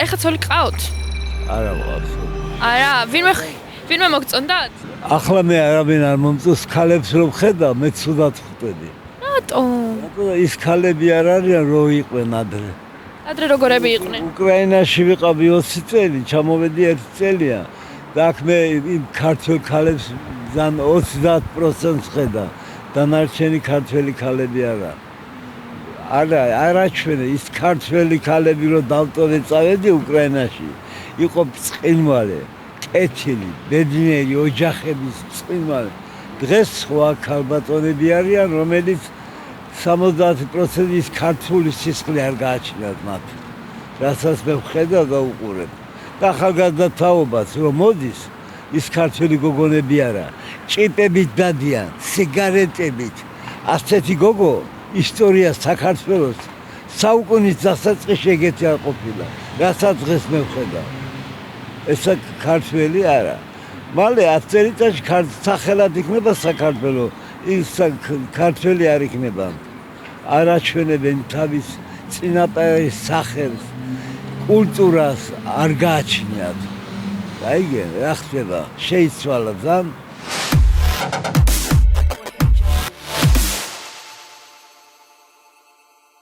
ეხლა ცოლი ყავთ? არა ვყავს. არა, ვინმე მოგწონდათ? ახლა მე არამენ არ მომწონს ქალებს რომ ხედა, მე ცუდად ხვდები. რატომ? ის ქალები არ არიან რო იყვენ ადრე. ადრე როგორები იყვნენ? უკრაინაში ვიყავი 20 წელი, ჩამოვედი 1 წელია და აქ მე იმ ქართველ ქალებს ძალიან 30%-ს ხედა. დანარჩენი ქართველი ქალები არა. არაჩვენე ის ქართველი ქალები რო დავტოვე წავედი უკრაინაში, იყო წყინვალე, კეთილი, ბედნიერი ოჯახების წყინვალე. დღეს სხვა ქალბატონები არიან, რომელიც 70% ის ქართული სისხლი არ გააჩნიათ მათ. რასაც მე ვხედავ და უყურებ. და ახალგაზრდა თაობაც რომ მოდის, ის ქართველი გოგონები არა, ჭიპებით დადიან, სიგარეტებით. ასეთი გოგო ისტორია საქართველოს საუკუნის დასაწყისში ეგეთი არ ყოფილა. რასაც დღეს მე ვხედავ. ესა ქართველი არა. მალე 10 წელიწადში სახელად იქნება საქართველო, ის ქართველი არ იქნება. არ აჩვენებენ თავის წინაპარის სახელს, კულტურას არ გააჩნიათ. აიგე, რა ხდება? შეიცვალა ძალიან.